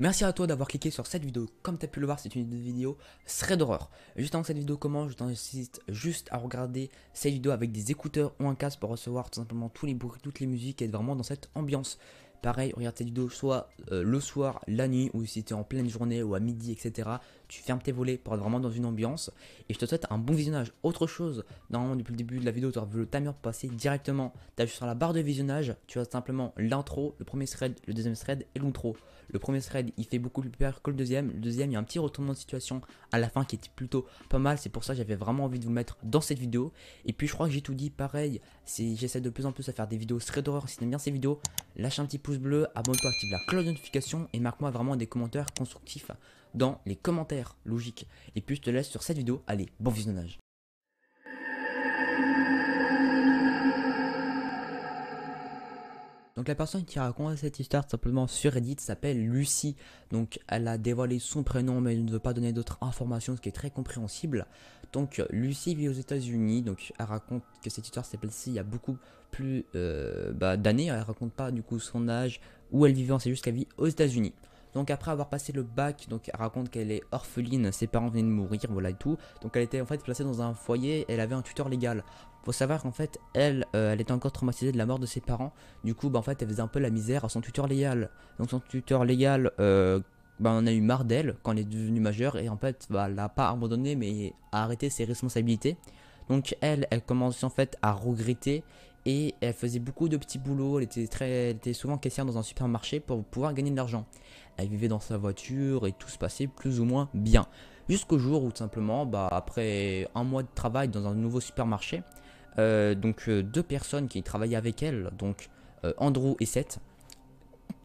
Merci à toi d'avoir cliqué sur cette vidéo. Comme tu as pu le voir, c'est une vidéo thread d'horreur. Juste avant que cette vidéo commence, je t'incite juste à regarder cette vidéo avec des écouteurs ou un casque pour recevoir tout simplement tous les bruits, toutes les musiques et être vraiment dans cette ambiance. Pareil, regarde cette vidéo soit le soir, la nuit, ou si tu es en pleine journée ou à midi, etc. Tu fermes tes volets pour être vraiment dans une ambiance. Et je te souhaite un bon visionnage. Autre chose, normalement depuis le début de la vidéo, tu auras vu le timer passer directement. Tu as juste sur la barre de visionnage, tu as simplement l'intro, le premier thread, le deuxième thread et l'outro. Le premier thread, il fait beaucoup plus peur que le deuxième. Le deuxième, il y a un petit retournement de situation à la fin qui était plutôt pas mal. C'est pour ça que j'avais vraiment envie de vous le mettre dans cette vidéo. Et puis je crois que j'ai tout dit. Pareil, si j'essaie de plus en plus à faire des vidéos thread d'horreur. Si tu aimes bien ces vidéos, lâche un petit pouce bleu, abonne-toi, active la cloche de notification et marque-moi vraiment des commentaires constructifs dans les commentaires logiques. Et puis je te laisse sur cette vidéo. Allez, bon visionnage. Donc la personne qui raconte cette histoire simplement sur Reddit s'appelle Lucie. Donc elle a dévoilé son prénom mais elle ne veut pas donner d'autres informations, ce qui est très compréhensible. Donc Lucie vit aux États-Unis. Donc elle raconte que cette histoire s'appelle il y a beaucoup plus d'années. Elle raconte pas du coup son âge, où elle vivait, c'est juste qu'elle vit aux États-Unis. Donc après avoir passé le bac, donc elle raconte qu'elle est orpheline, ses parents venaient de mourir, voilà et tout. Donc elle était en fait placée dans un foyer, elle avait un tuteur légal. Faut savoir qu'en fait elle était encore traumatisée de la mort de ses parents. Du coup en fait elle faisait un peu la misère à son tuteur légal. Donc son tuteur légal on a eu marre d'elle quand elle est devenue majeure. Et en fait elle n'a pas abandonné mais a arrêté ses responsabilités. Donc elle commence en fait à regretter. Et elle faisait beaucoup de petits boulots, elle était souvent caissière dans un supermarché pour pouvoir gagner de l'argent. Elle vivait dans sa voiture et tout se passait plus ou moins bien. Jusqu'au jour où tout simplement, après un mois de travail dans un nouveau supermarché, deux personnes qui travaillaient avec elle, donc Andrew et Seth,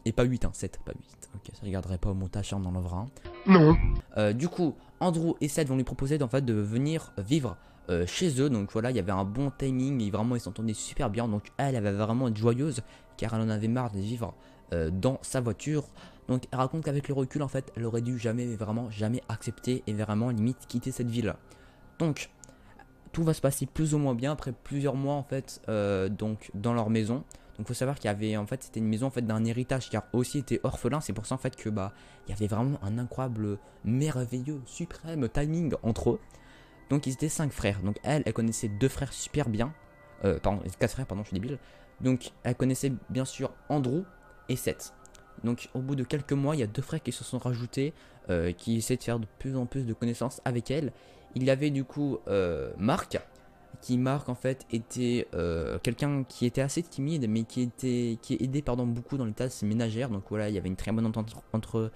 et pas 8, 7, pas 8, ok, ça regarderait pas au montage, on en enlèvera un. Non. Du coup, Andrew et Seth vont lui proposer en fait de venir vivre chez eux. Donc voilà, il y avait un bon timing et vraiment ils s'entendaient super bien. Donc elle avait vraiment être joyeuse car elle en avait marre de vivre dans sa voiture. Donc elle raconte qu'avec le recul en fait elle aurait dû vraiment jamais accepter et vraiment limite quitter cette ville. Donc tout va se passer plus ou moins bien après plusieurs mois en fait donc dans leur maison. Donc faut savoir qu'il y avait en fait c'était une maison en fait d'un héritage car aussi était orphelin. C'est pour ça en fait que il y avait vraiment un incroyable, merveilleux, suprême timing entre eux. Donc ils étaient 5 frères. Donc elle connaissait 2 frères super bien. Pardon, 4 frères, pardon, je suis débile. Donc elle connaissait bien sûr Andrew et Seth. Donc au bout de quelques mois, il y a 2 frères qui se sont rajoutés, qui essaient de faire de plus en plus de connaissances avec elle. Il y avait du coup Marc, Marc en fait était quelqu'un qui était assez timide mais qui aidait beaucoup dans les tâches ménagères. Donc voilà, il y avait une très bonne entente entre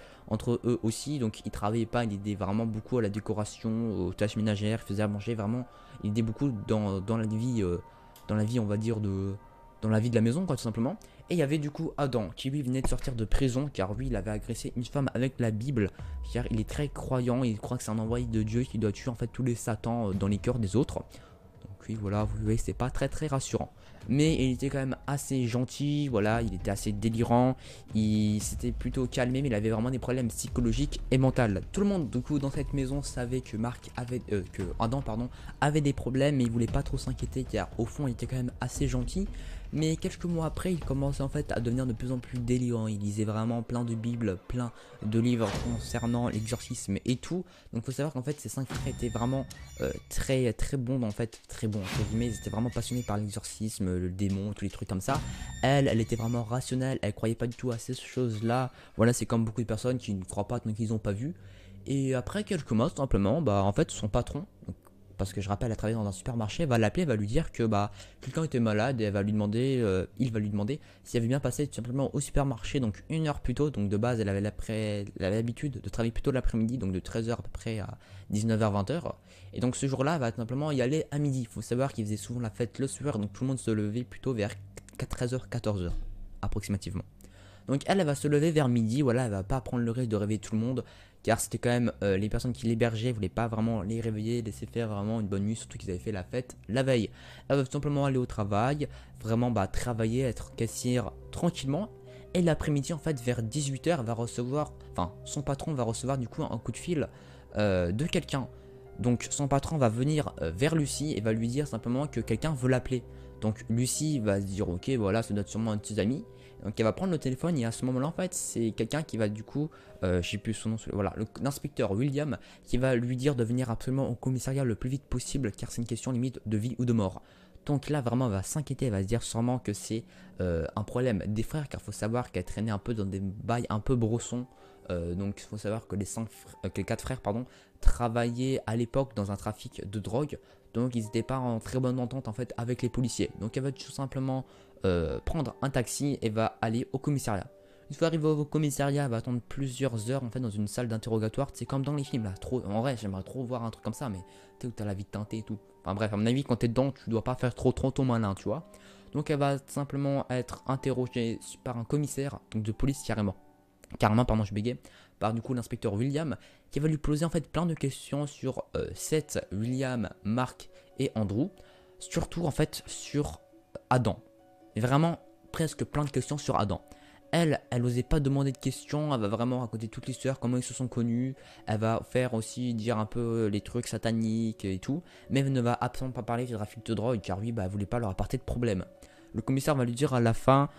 eux aussi. Donc il travaillait pas, il aidait vraiment beaucoup à la décoration, aux tâches ménagères, il faisait à manger, vraiment il aidait beaucoup dans la vie on va dire dans la vie de la maison quoi, tout simplement. Et il y avait du coup Adam qui lui venait de sortir de prison car lui il avait agressé une femme avec la Bible, car il est très croyant, il croit que c'est un envoyé de Dieu qui doit tuer en fait tous les satans dans les cœurs des autres. Donc oui voilà, vous voyez, c'est pas très rassurant. Mais il était quand même assez gentil, voilà, il était assez délirant, il s'était plutôt calmé mais il avait vraiment des problèmes psychologiques et mentaux. Tout le monde du coup dans cette maison savait que Adam avait des problèmes, mais il voulait pas trop s'inquiéter car au fond il était quand même assez gentil. Mais quelques mois après, il commençait en fait à devenir de plus en plus délirant. Il lisait vraiment plein de bibles, plein de livres concernant l'exorcisme et tout. Donc faut savoir qu'en fait ces 5 frères étaient vraiment très bons, en fait, très bons entre guillemets. Ils étaient vraiment passionnés par l'exorcisme, le démon, tous les trucs comme ça. Elle était vraiment rationnelle, elle croyait pas du tout à ces choses là. Voilà, c'est comme beaucoup de personnes qui ne croient pas tant qu'ils n'ont pas vu. Et après quelques mois, tout simplement, en fait son patron, parce que je rappelle, elle travaille dans un supermarché, elle va l'appeler, elle va lui dire que quelqu'un était malade et elle va lui demander, il va lui demander s'il avait bien passé tout simplement au supermarché, donc 1 heure plus tôt. Donc de base elle avait l'habitude de travailler plutôt l'après-midi, donc de 13h à peu près à 19h 20h. Et donc ce jour là elle va tout simplement y aller à midi. Il faut savoir qu'il faisait souvent la fête le soir, donc tout le monde se levait plutôt vers 13h 14h approximativement. Donc elle va se lever vers midi, voilà, elle va pas prendre le risque de réveiller tout le monde, car c'était quand même les personnes qui l'hébergeaient voulaient pas vraiment les réveiller, laisser faire vraiment une bonne nuit, surtout qu'ils avaient fait la fête la veille. Elle va tout simplement aller au travail, vraiment travailler, être caissière tranquillement. Et l'après-midi en fait vers 18h elle va recevoir, enfin son patron va recevoir du coup un coup de fil de quelqu'un. Donc son patron va venir vers Lucie et va lui dire simplement que quelqu'un veut l'appeler. Donc Lucie va se dire ok voilà, ça doit être sûrement un de ses amis. Donc elle va prendre le téléphone et à ce moment-là en fait c'est quelqu'un qui va du coup, je sais plus son nom, voilà, l'inspecteur William qui va lui dire de venir absolument au commissariat le plus vite possible car c'est une question limite de vie ou de mort. Donc là vraiment elle va s'inquiéter, elle va se dire sûrement que c'est un problème des frères car il faut savoir qu'elle traînait un peu dans des bails un peu brossons. Donc il faut savoir que les 4 frères pardon, travaillaient à l'époque dans un trafic de drogue. Donc ils n'étaient pas en très bonne entente en fait avec les policiers. Donc elle va tout simplement prendre un taxi et va aller au commissariat. Une fois arrivé au commissariat, elle va attendre plusieurs heures en fait dans une salle d'interrogatoire. C'est comme dans les films là. En vrai, j'aimerais trop voir un truc comme ça, mais tu sais où t'as la vie teintée et tout. Enfin bref, à mon avis, quand t'es dedans, tu dois pas faire trop ton malin, tu vois. Donc elle va simplement être interrogée par un commissaire, donc de police carrément, pardon, je bégayais, par du coup l'inspecteur William, qui va lui poser en fait plein de questions sur Seth, William, Mark et Andrew, surtout en fait sur Adam. Mais vraiment presque plein de questions sur Adam. Elle osait pas demander de questions, elle va vraiment raconter toute l'histoire, comment ils se sont connus, elle va faire aussi dire un peu les trucs sataniques et tout, mais elle ne va absolument pas parler du trafic de drogue, car lui, elle voulait pas leur apporter de problème. Le commissaire va lui dire à la fin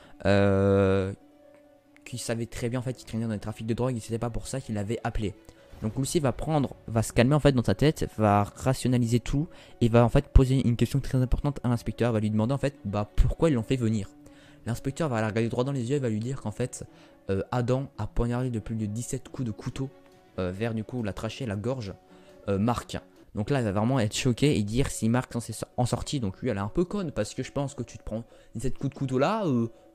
qu'il savait très bien en fait qu'il traînait dans le trafic de drogue et c'était pas pour ça qu'il l'avait appelé. Donc Lucy va se calmer en fait dans sa tête, va rationaliser tout et va en fait poser une question très importante à l'inspecteur, va lui demander en fait pourquoi ils l'ont fait venir. L'inspecteur va la regarder droit dans les yeux et va lui dire qu'en fait Adam a poignardé de plus de 17 coups de couteau vers du coup la trachée, la gorge, Marc. Donc là elle va vraiment être choquée et dire si Marc s'en en sorti. Donc lui elle est un peu conne parce que je pense que tu te prends 17 coups de couteau là,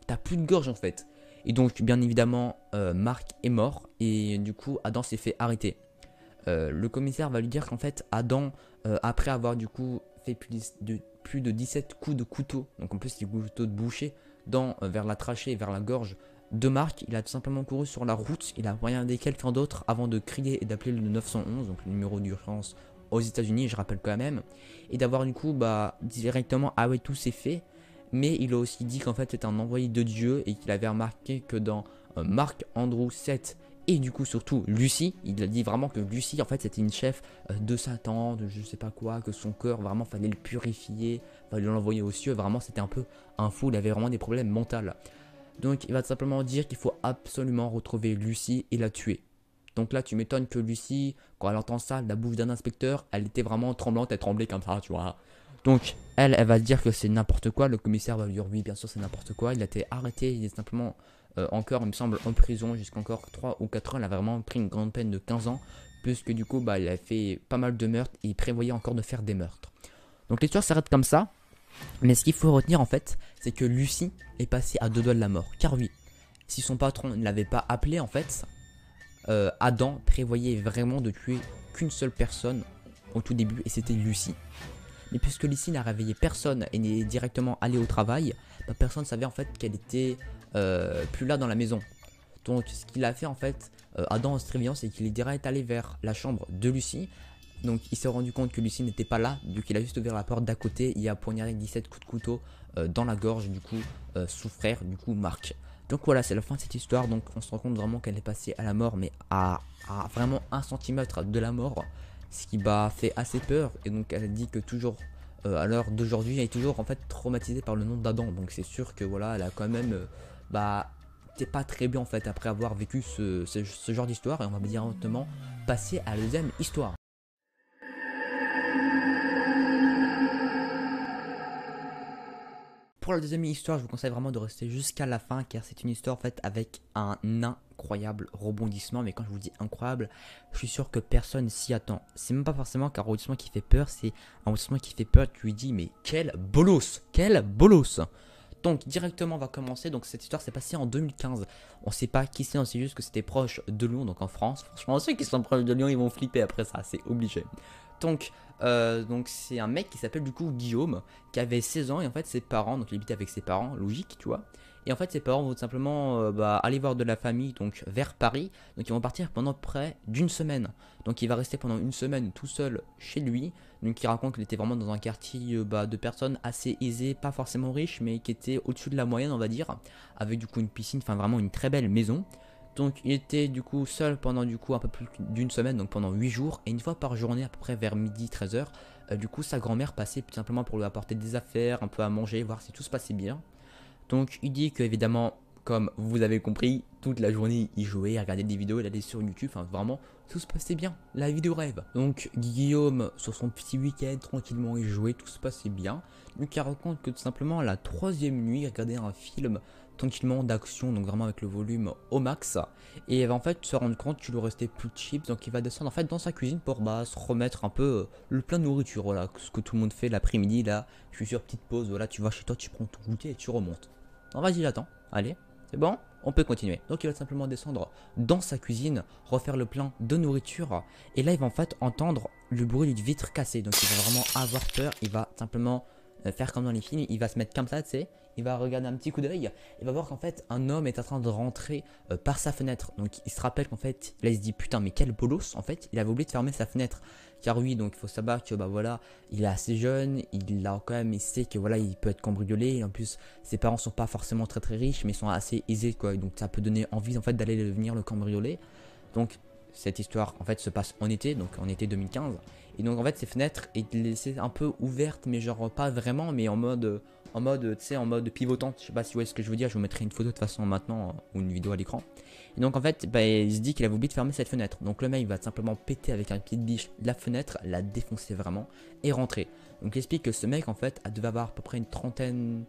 t'as plus de gorge en fait. Et donc bien évidemment Marc est mort et du coup Adam s'est fait arrêter. Le commissaire va lui dire qu'en fait Adam après avoir du coup fait plus de 17 coups de couteau, donc en plus des couteaux de boucher vers la trachée et vers la gorge de Marc, il a tout simplement couru sur la route, il a poignardé quelqu'un d'autre avant de crier et d'appeler le 911, donc le numéro d'urgence aux États-Unis, je rappelle quand même, et d'avoir du coup directement tout c'est fait. Mais il a aussi dit qu'en fait c'était un envoyé de Dieu et qu'il avait remarqué que dans Mark, Andrew, Seth et du coup surtout Lucy, il a dit vraiment que Lucy en fait c'était une chef de Satan, de je sais pas quoi, que son cœur vraiment fallait le purifier, fallait l'envoyer aux cieux, vraiment c'était un peu un fou, il avait vraiment des problèmes mentaux. Donc il va tout simplement dire qu'il faut absolument retrouver Lucy et la tuer. Donc là tu m'étonnes que Lucy, quand elle entend ça de la bouche d'un inspecteur, elle était vraiment tremblante, elle tremblait comme ça, tu vois. Donc elle va dire que c'est n'importe quoi, le commissaire va lui dire oui bien sûr c'est n'importe quoi, il a été arrêté, il est simplement encore il me semble en prison jusqu'à encore 3 ou 4 ans, il a vraiment pris une grande peine de 15 ans, puisque du coup il a fait pas mal de meurtres et il prévoyait encore de faire des meurtres. Donc l'histoire s'arrête comme ça, mais ce qu'il faut retenir en fait, c'est que Lucy est passée à 2 doigts de la mort, car oui, si son patron ne l'avait pas appelé en fait, Adam prévoyait vraiment de tuer qu'une seule personne au tout début et c'était Lucy. Mais puisque Lucy n'a réveillé personne et n'est directement allée au travail, personne ne savait en fait qu'elle était plus là dans la maison. Donc ce qu'il a fait en fait, Adam en se réveillant, c'est qu'il est direct allé vers la chambre de Lucy. Donc il s'est rendu compte que Lucy n'était pas là, du coup il a juste ouvert la porte d'à côté, il a poignardé 17 coups de couteau dans la gorge du coup son frère, du coup Marc. Donc voilà, c'est la fin de cette histoire, donc on se rend compte vraiment qu'elle est passée à la mort, mais à vraiment 1 centimètre de la mort. Ce qui fait assez peur, et donc elle dit que toujours à l'heure d'aujourd'hui elle est toujours en fait traumatisée par le nom d'Adam, donc c'est sûr que voilà elle a quand même t'es pas très bien en fait après avoir vécu ce genre d'histoire, et on va directement passer à la deuxième histoire. Pour la deuxième histoire, je vous conseille vraiment de rester jusqu'à la fin car c'est une histoire en fait avec un incroyable rebondissement. Mais quand je vous dis incroyable, je suis sûr que personne s'y attend. C'est même pas forcément qu'un rebondissement qui fait peur, c'est un rebondissement qui fait peur. Tu lui dis mais quel bolos, quel bolos. Donc directement on va commencer. Donc cette histoire s'est passée en 2015. On sait pas qui c'est, on sait juste que c'était proche de Lyon, donc en France. Franchement ceux qui sont proches de Lyon ils vont flipper après ça, c'est obligé. Donc c'est un mec qui s'appelle du coup Guillaume, qui avait 16 ans et en fait ses parents, donc il habitait avec ses parents, logique tu vois. Et en fait ses parents vont tout simplement aller voir de la famille donc vers Paris. Donc ils vont partir pendant près d'une semaine. Donc il va rester pendant une semaine tout seul chez lui. Donc il raconte qu'il était vraiment dans un quartier de personnes assez aisées, pas forcément riches, mais qui étaient au-dessus de la moyenne on va dire. Avec du coup une piscine, enfin vraiment une très belle maison. Donc il était du coup seul pendant du coup un peu plus d'une semaine, donc pendant 8 jours. Et une fois par journée, à peu près vers midi, 13h, du coup sa grand-mère passait tout simplement pour lui apporter des affaires, un peu à manger, voir si tout se passait bien. Donc il dit que évidemment, comme vous avez compris, toute la journée il jouait, il regardait des vidéos, il allait sur YouTube, enfin vraiment tout se passait bien, la vidéo rêve. Donc Guillaume sur son petit week-end tranquillement il jouait, tout se passait bien. Donc il raconte que tout simplement la troisième nuit il regardait un film tranquillement d'action, donc vraiment avec le volume au max, et il va en fait se rendre compte qu'il lui restait plus de chips, donc il va descendre en fait dans sa cuisine pour se remettre un peu le plein de nourriture, voilà, ce que tout le monde fait l'après-midi là, je suis sur petite pause, voilà, tu vas chez toi, tu prends ton goûter et tu remontes. Non vas-y j'attends, allez, c'est bon, on peut continuer. Donc il va simplement descendre dans sa cuisine, refaire le plein de nourriture, et là il va en fait entendre le bruit d'une vitre cassée, donc il va vraiment avoir peur, il va simplement faire comme dans les films, il va se mettre comme ça, tu sais, il va regarder un petit coup d'œil, il va voir qu'en fait un homme est en train de rentrer par sa fenêtre. Donc il se rappelle qu'en fait, là il se dit putain mais quel bolos, en fait, il avait oublié de fermer sa fenêtre. Car oui, donc il faut savoir que bah voilà, il est assez jeune, il a quand même, il sait que voilà, il peut être cambriolé, et en plus ses parents sont pas forcément très riches, mais ils sont assez aisés quoi, donc ça peut donner envie en fait d'aller venir le cambrioler. Donc cette histoire en fait se passe en été, donc en été 2015, et donc en fait ces fenêtres il les laissait un peu ouvertes, mais genre pas vraiment, mais en mode tu sais, en mode pivotante. Je sais pas si vous voyez ce que je veux dire, je vous mettrai une photo de toute façon maintenant ou une vidéo à l'écran. Et donc en fait bah, il se dit qu'il avait oublié de fermer cette fenêtre, donc le mec il va simplement péter avec un pied de biche la fenêtre, la défoncer vraiment et rentrer. Donc il explique que ce mec en fait devait avoir à peu près la trentaine,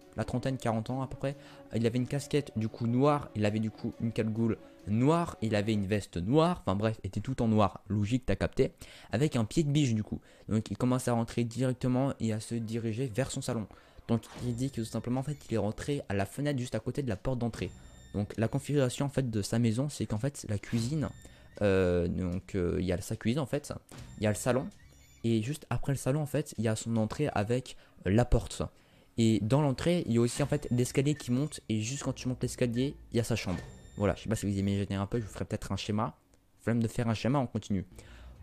40 ans à peu près. Il avait une casquette du coup noire, il avait du coup une cagoule noire, il avait une veste noire, enfin bref, était tout en noir, logique, t'as capté, avec un pied de biche du coup. Donc il commence à rentrer directement et à se diriger vers son salon. Donc il dit que tout simplement en fait il est rentré à la fenêtre juste à côté de la porte d'entrée. Donc la configuration en fait de sa maison, c'est qu'en fait la cuisine, il y a sa cuisine en fait, il y a le salon, et juste après le salon en fait il y a son entrée avec la porte. Et dans l'entrée il y a aussi en fait l'escalier qui monte, et juste quand tu montes l'escalier il y a sa chambre. Voilà, je sais pas si vous imaginez un peu, je vous ferai peut-être un schéma. Flemme de faire un schéma, on continue.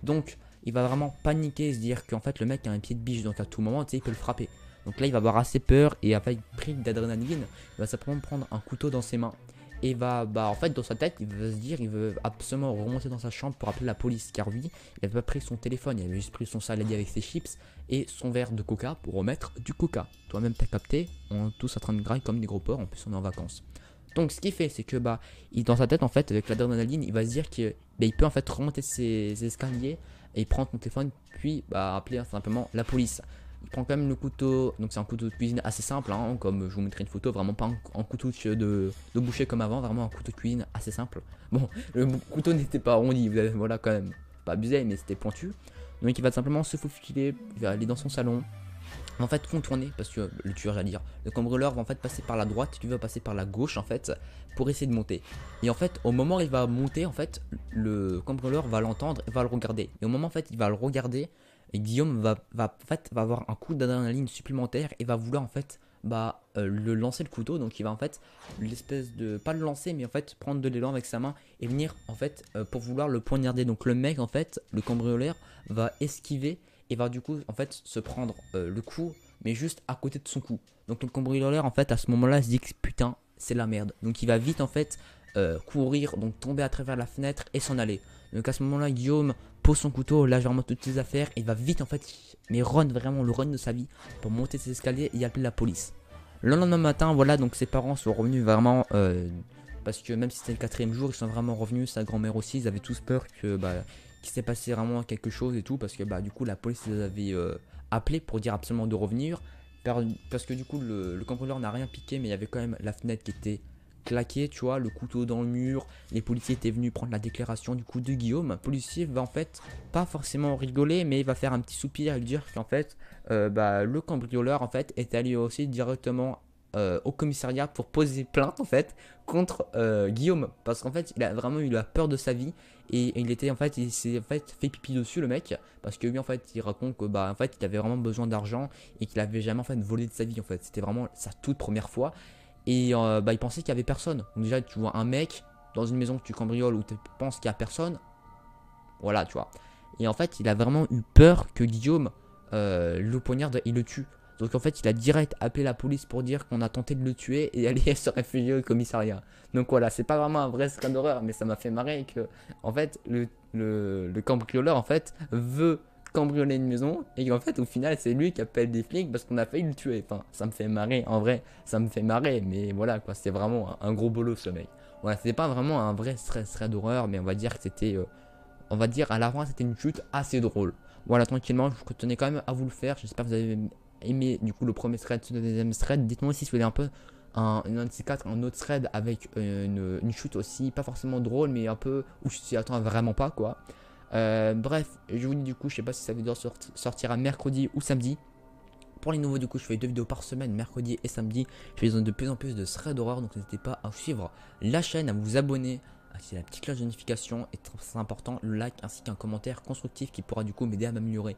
Donc il va vraiment paniquer, se dire qu'en fait le mec a un pied de biche, donc à tout moment tu sais il peut le frapper. Donc là il va avoir assez peur, et avec pris d'adrénaline, il va simplement prendre un couteau dans ses mains. Et va, bah en fait dans sa tête il va se dire, il veut absolument remonter dans sa chambre pour appeler la police. Car oui, il avait pas pris son téléphone, il avait juste pris son saladier avec ses chips et son verre de coca pour remettre du coca. Toi-même t'as capté, on est tous en train de grailler comme des gros porcs, en plus on est en vacances. Donc ce qu'il fait c'est que bah dans sa tête en fait avec l'adrénaline il va se dire qu'il peut en fait remonter ses escaliers et prendre son téléphone, puis bah appeler simplement la police. Il prend quand même le couteau, donc c'est un couteau de cuisine assez simple, hein, comme je vous mettrai une photo, vraiment pas un couteau de boucher comme avant, vraiment un couteau de cuisine assez simple. Bon, le couteau n'était pas arrondi, voilà quand même, pas abusé, mais c'était pointu. Donc il va simplement se faufiler, il va aller dans son salon, en fait contourner, parce que le tueur j'allais dire, le cambrioleur va en fait passer par la droite, tu vas passer par la gauche en fait, pour essayer de monter. Et en fait au moment où il va monter en fait, le cambrioleur va l'entendre et va le regarder. Et au moment en fait il va le regarder, et Guillaume va avoir un coup d'adrénaline supplémentaire et va vouloir en fait le lancer le couteau. Donc il va en fait l'espèce de, pas le lancer, mais en fait prendre de l'élan avec sa main et venir en fait pour vouloir le poignarder. Donc le mec en fait, le cambrioleur va esquiver et va du coup en fait se prendre le coup, mais juste à côté de son cou. Donc le cambrioleur en fait à ce moment là se dit que putain c'est la merde. Donc il va vite en fait courir, donc tomber à travers la fenêtre et s'en aller. Donc à ce moment là Guillaume pose son couteau, lâche vraiment toutes ses affaires et va vite en fait, mais run vraiment le run de sa vie pour monter ses escaliers et appeler la police. Le lendemain matin, voilà, donc ses parents sont revenus vraiment, parce que même si c'était le quatrième jour, ils sont vraiment revenus, sa grand-mère aussi, ils avaient tous peur que qu'il s'est passé vraiment quelque chose et tout, parce que du coup la police les avait appelés pour dire absolument de revenir, parce que du coup le cambrioleur n'a rien piqué, mais il y avait quand même la fenêtre qui était claqué, tu vois, le couteau dans le mur, les policiers étaient venus prendre la déclaration du coup de Guillaume. Le policier va en fait pas forcément rigoler, mais il va faire un petit soupir et dire qu'en fait le cambrioleur en fait est allé aussi directement au commissariat pour poser plainte en fait contre Guillaume, parce qu'en fait il a vraiment eu la peur de sa vie et il était en fait, il s'est en fait pipi dessus le mec, parce que lui en fait il raconte que en fait il avait vraiment besoin d'argent et qu'il avait jamais en fait volé de sa vie en fait, c'était vraiment sa toute première fois. Et il pensait qu'il y avait personne. Donc déjà tu vois un mec dans une maison que tu cambrioles où tu penses qu'il y a personne. Voilà tu vois. Et en fait il a vraiment eu peur que Guillaume le poignarde et le tue. Donc en fait il a direct appelé la police pour dire qu'on a tenté de le tuer et aller se réfugier au commissariat. Donc voilà, c'est pas vraiment un vrai scandale d'horreur, mais ça m'a fait marrer que en fait le cambrioleur en fait veut cambrioler une maison et qu'en fait au final c'est lui qui appelle des flics parce qu'on a failli le tuer. Enfin, ça me fait marrer, en vrai, ça me fait marrer, mais voilà quoi, c'est vraiment un gros bolos ce mec. Voilà, c'était pas vraiment un vrai stress d'horreur, mais on va dire que c'était, on va dire à la fin c'était une chute assez drôle. Voilà, tranquillement, je tenais quand même à vous le faire. J'espère que vous avez aimé du coup le premier thread, le deuxième thread. Dites-moi aussi si vous voulez un peu un de ces quatre, un autre thread avec une chute aussi, pas forcément drôle, mais un peu où je t'y attends vraiment pas quoi. Bref, je vous dis du coup, je sais pas si ça vidéo sortira mercredi ou samedi. Pour les nouveaux, du coup, je fais 2 vidéos par semaine, mercredi et samedi. Je fais de plus en plus de threads d'horreur, donc n'hésitez pas à suivre la chaîne, à vous abonner, à activer la petite cloche de notification. Et très important, le like ainsi qu'un commentaire constructif qui pourra du coup m'aider à m'améliorer